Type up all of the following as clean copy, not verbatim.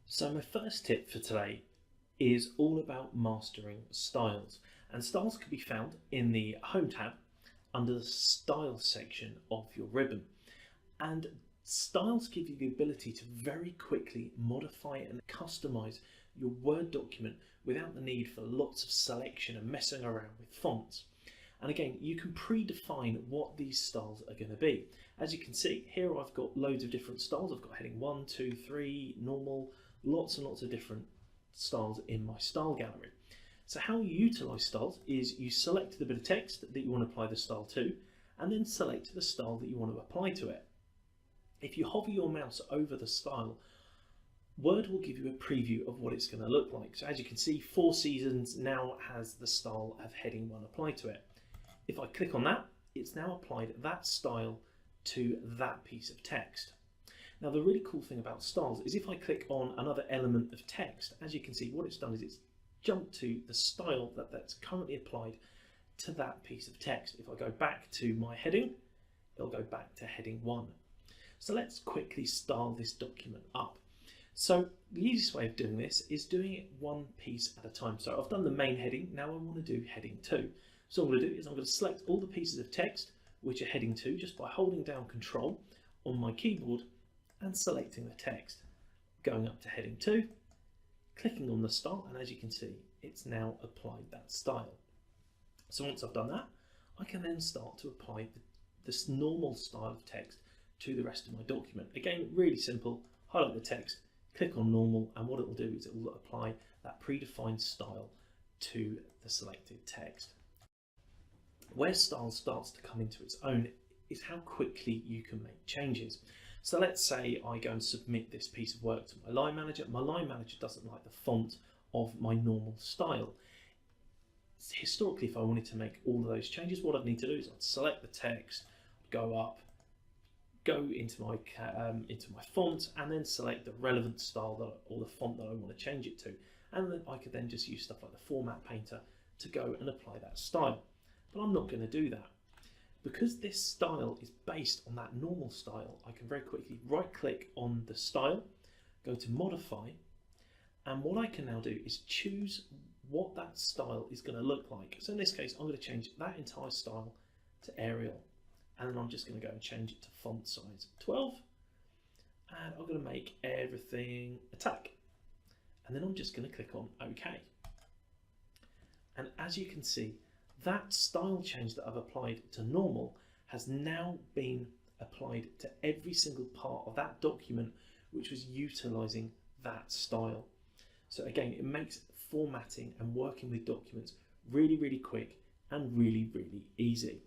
So my first tip for today is all about mastering styles. And styles can be found in the Home tab under the Style section of your ribbon. And styles give you the ability to very quickly modify and customize your Word document without the need for lots of selection and messing around with fonts. And again, you can predefine what these styles are going to be. As you can see, here I've got loads of different styles. I've got heading 1, 2, 3, normal, lots and lots of different styles in my style gallery. So how you utilize styles is you select the bit of text that you want to apply the style to, and then select the style that you want to apply to it. If you hover your mouse over the style, Word will give you a preview of what it's going to look like. So as you can see, Four Seasons now has the style of heading 1 applied to it. If I click on that, it's now applied that style to that piece of text. Now the really cool thing about styles is if I click on another element of text, as you can see what it's done is it's jumped to the style that's currently applied to that piece of text. If I go back to my heading, it'll go back to heading 1. So let's quickly style this document up. So the easiest way of doing this is doing it one piece at a time. So I've done the main heading, now I want to do heading 2. So what I'm going to do is I'm going to select all the pieces of text which are heading 2 just by holding down Control on my keyboard and selecting the text, going up to heading 2, clicking on the style, and as you can see it's now applied that style. So once I've done that, I can then start to apply this normal style of text to the rest of my document. Again, really simple, highlight the text, click on normal, and what it will do is it will apply that predefined style to the selected text. Where style starts to come into its own is how quickly you can make changes. So let's say I go and submit this piece of work to my line manager. My line manager doesn't like the font of my normal style. Historically, if I wanted to make all of those changes, what I'd need to do is I'd select the text, go up, go into my font, and then select the relevant style or the font that I want to change it to. And then I could then just use stuff like the Format Painter to go and apply that style. But I'm not going to do that. Because this style is based on that normal style, I can very quickly right click on the style, go to modify, and what I can now do is choose what that style is going to look like. So in this case, I'm going to change that entire style to Arial, and then I'm just going to go and change it to font size 12, and I'm going to make everything italic, and then I'm just going to click on OK. And as you can see, that style change that I've applied to normal has now been applied to every single part of that document which was utilizing that style. So again, it makes formatting and working with documents really, really quick and really, really easy.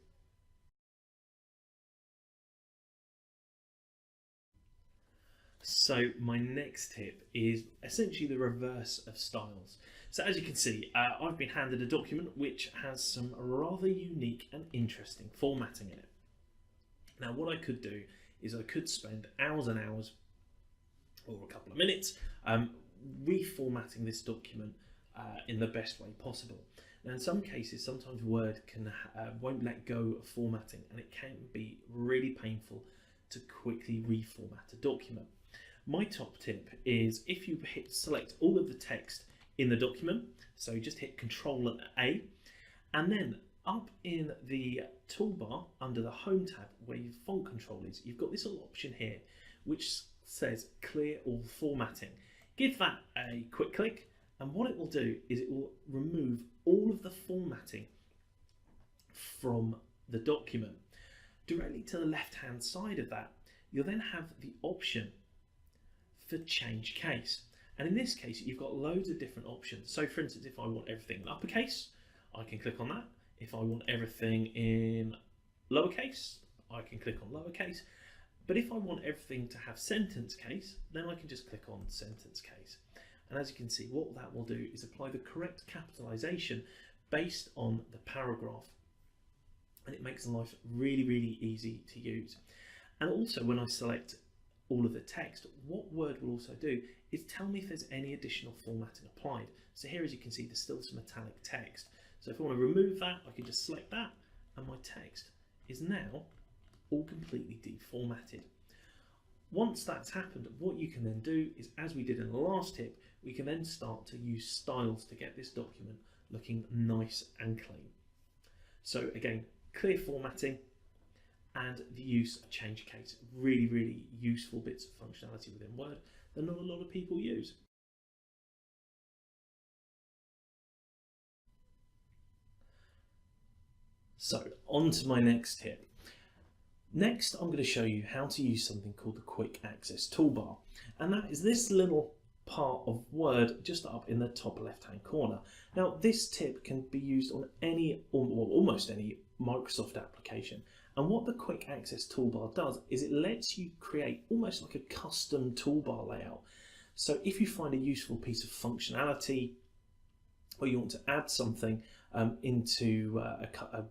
So my next tip is essentially the reverse of styles. So as you can see, I've been handed a document which has some rather unique and interesting formatting in it. Now what I could do is I could spend hours and hours or a couple of minutes reformatting this document in the best way possible. Now in some cases, sometimes Word won't let go of formatting, and it can be really painful to quickly reformat a document. My top tip is if you select all of the text in the document, so just hit Control and A, and then up in the toolbar under the Home tab where your font control is, you've got this little option here which says Clear All Formatting. Give that a quick click, and what it will do is it will remove all of the formatting from the document. Directly to the left hand side of that, you'll then have the option for change case, and in this case you've got loads of different options. So for instance, if I want everything in uppercase, I can click on that. If I want everything in lowercase, I can click on lowercase. But if I want everything to have sentence case, then I can just click on sentence case. And as you can see, what that will do is apply the correct capitalization based on the paragraph, and it makes life really, really easy to use. And also when I select all of the text, what Word will also do is tell me if there's any additional formatting applied. So here, as you can see, there's still some italic text. So if I want to remove that, I can just select that, and my text is now all completely deformatted. Once that's happened, what you can then do is, as we did in the last tip, we can then start to use styles to get this document looking nice and clean. So again, clear formatting and the use of change case, really useful bits of functionality within Word that not a lot of people use. So on to my next tip. Next, I'm going to show you how to use something called the Quick Access Toolbar, and that is this little part of Word just up in the top left-hand corner. Now, this tip can be used on any, or almost any, Microsoft application. And what the Quick Access Toolbar does is it lets you create almost like a custom toolbar layout. So if you find a useful piece of functionality, or you want to add something into a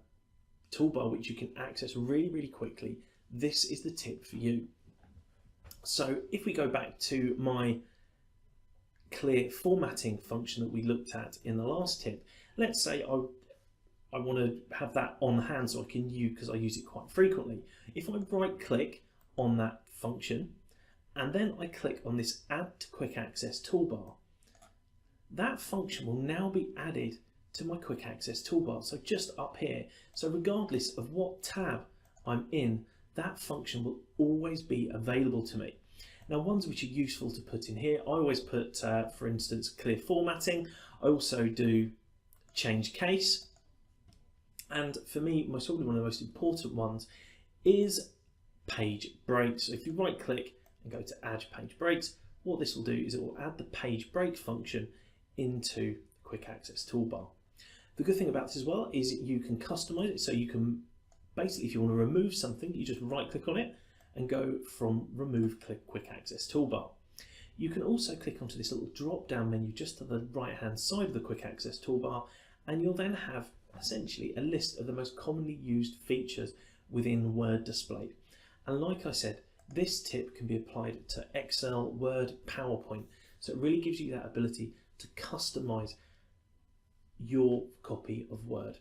toolbar which you can access really quickly, this is the tip for you. So if we go back to my clear formatting function that we looked at in the last tip, let's say I want to have that on hand so I can use, because I use it quite frequently. If I right click on that function and then I click on this Add to Quick Access Toolbar, that function will now be added to my Quick Access Toolbar, so just up here. So regardless of what tab I'm in, that function will always be available to me. Now, ones which are useful to put in here, I always put, for instance, clear formatting. I also do change case. And for me, probably one of the most important ones is page breaks. So if you right click and go to add page breaks, what this will do is it will add the page break function into the Quick Access Toolbar. The good thing about this as well is you can customize it, so you can basically, if you want to remove something, you just right click on it and go from remove Quick Access Toolbar. You can also click onto this little drop down menu just to the right hand side of the Quick Access Toolbar, and you'll then have essentially a list of the most commonly used features within Word displayed. And like I said, this tip can be applied to Excel, Word, PowerPoint, so it really gives you that ability to customize your copy of Word.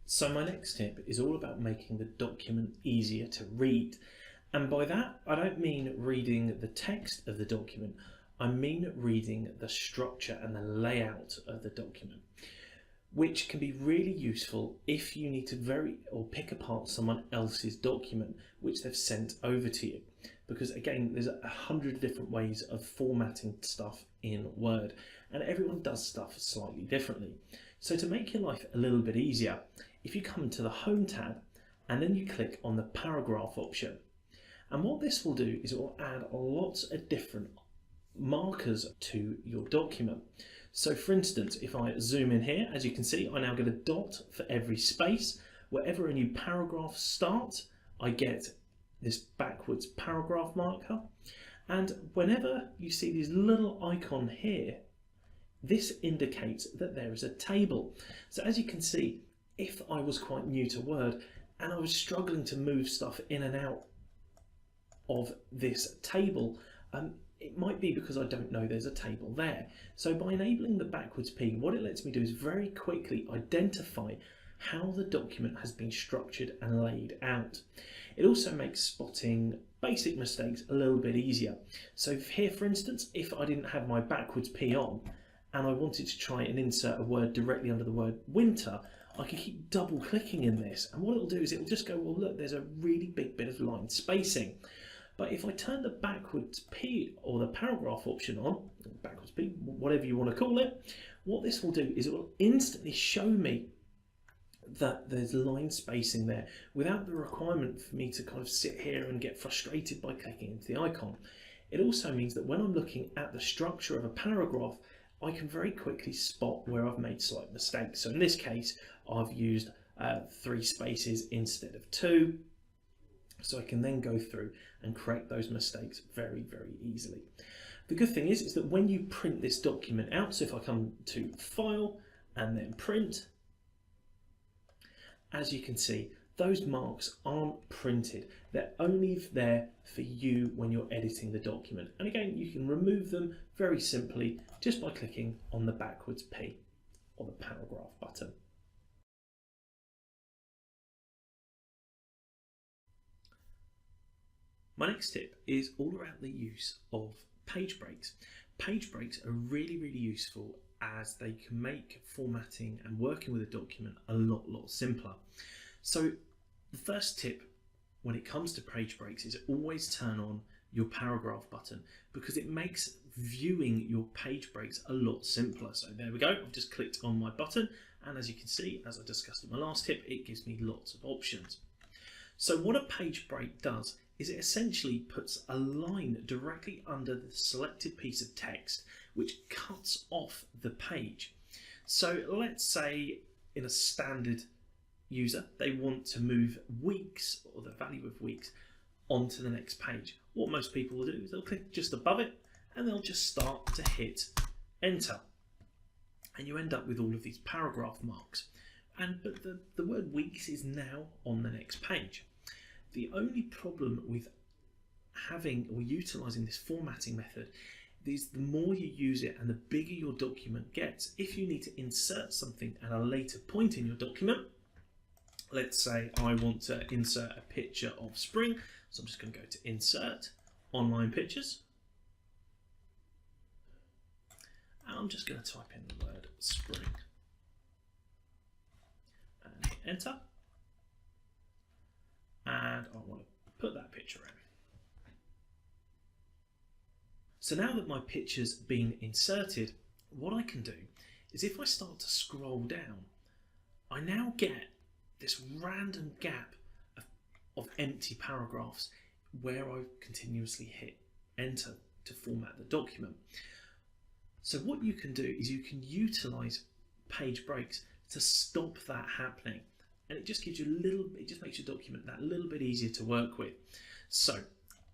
So my next tip is all about making the document easier to read. And by that, I don't mean reading the text of the document, I mean reading the structure and the layout of the document, which can be really useful if you need to pick apart someone else's document which they've sent over to you. Because again, there's 100 different ways of formatting stuff in Word, and everyone does stuff slightly differently. So to make your life a little bit easier, if you come to the Home tab and then you click on the paragraph option, and what this will do is it will add lots of different markers to your document. So for instance, if I zoom in here, as you can see, I now get a dot for every space. Wherever a new paragraph starts, I get this backwards paragraph marker. And whenever you see this little icon here, this indicates that there is a table. So as you can see, if I was quite new to Word and I was struggling to move stuff in and out of this table, it might be because I don't know there's a table there. So by enabling the backwards P, what it lets me do is very quickly identify how the document has been structured and laid out. It also makes spotting basic mistakes a little bit easier. So here, for instance, if I didn't have my backwards P on and I wanted to try and insert a word directly under the word winter, I can keep double clicking in this, and what it'll do is it'll just go, well look, there's a really big bit of line spacing. But if I turn the backwards P or the paragraph option on, backwards P, whatever you want to call it, what this will do is it will instantly show me that there's line spacing there without the requirement for me to kind of sit here and get frustrated by clicking into the icon. It also means that when I'm looking at the structure of a paragraph, I can very quickly spot where I've made slight mistakes. So in this case, I've used 3 spaces instead of 2. So I can then go through and correct those mistakes very easily. The good thing is that when you print this document out, so if I come to File and then Print, as you can see, those marks aren't printed. They're only there for you when you're editing the document. And again, you can remove them very simply just by clicking on the backwards P or the paragraph button. My next tip is all about the use of page breaks. Page breaks are really useful as they can make formatting and working with a document a lot simpler. So the first tip when it comes to page breaks is always turn on your paragraph button, because it makes viewing your page breaks a lot simpler. So there we go, I've just clicked on my button, and as you can see, as I discussed in my last tip, it gives me lots of options. So what a page break does is it essentially puts a line directly under the selected piece of text which cuts off the page. So let's say in a standard user, they want to move weeks, or the value of weeks, onto the next page. What most people will do is they'll click just above it and they'll just start to hit enter. And you end up with all of these paragraph marks. But the word weeks is now on the next page. The only problem with having or utilising this formatting method is the more you use it and the bigger your document gets. If you need to insert something at a later point in your document, let's say I want to insert a picture of spring, so I'm just going to go to Insert, Online Pictures, and I'm just going to type in the word spring and hit enter, and I want to put that picture in. So now that my picture's been inserted, what I can do is if I start to scroll down, I now get this random gap of empty paragraphs where I continuously hit enter to format the document. So what you can do is you can utilize page breaks to stop that happening, and it just gives you it just makes your document that little bit easier to work with. So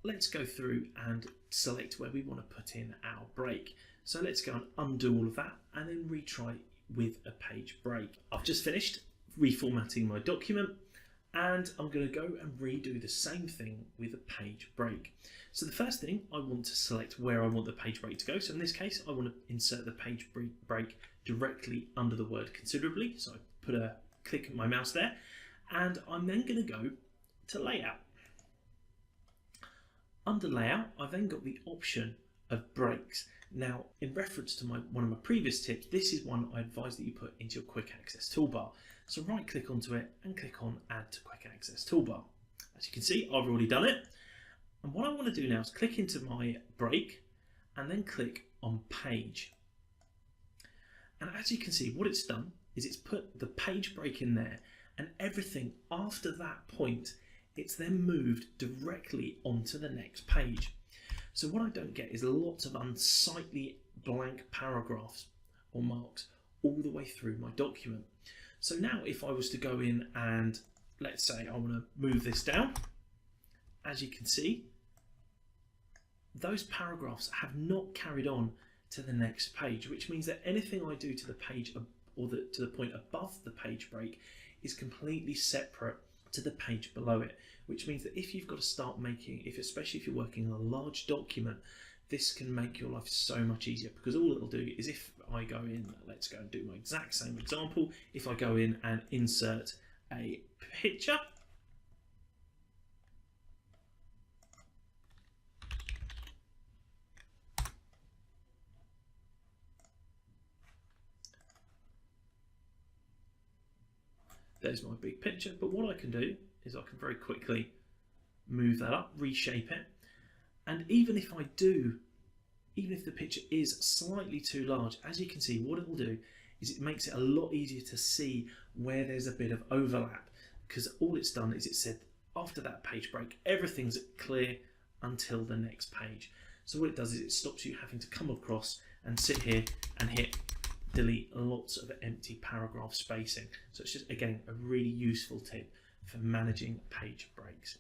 let's go through and select where we want to put in our break. So let's go and undo all of that and then retry with a page break. I've just finished reformatting my document, and I'm going to go and redo the same thing with a page break. So the first thing, I want to select where I want the page break to go. So in this case, I want to insert the page break directly under the word considerably. So I put a click of my mouse there, and I'm then going to go to layout. Under layout, I've then got the option of breaks. Now, in reference to one of my previous tips, this is one I advise that you put into your quick access toolbar. So right click onto it and click on add to quick access toolbar. As you can see, I've already done it. And what I want to do now is click into my break and then click on page. And as you can see, what it's done is it's put the page break in there, and everything after that point, it's then moved directly onto the next page. So what I don't get is lots of unsightly blank paragraphs or marks all the way through my document. So now if I was to go in and let's say I want to move this down, as you can see, those paragraphs have not carried on to the next page, which means that anything I do to the page or to the point above the page break is completely separate to the page below it, which means that if you've got to start making, especially if you're working on a large document, this can make your life so much easier, because all it'll do is if I go in, let's go and do my exact same example, if I go in and insert a picture, there's my big picture, but what I can do is I can very quickly move that up, reshape it, and even if the picture is slightly too large, as you can see, what it will do is it makes it a lot easier to see where there's a bit of overlap, because all it's done is it said after that page break, everything's clear until the next page. So what it does is it stops you having to come across and sit here and hit delete lots of empty paragraph spacing. So it's just, again, a really useful tip for managing page breaks.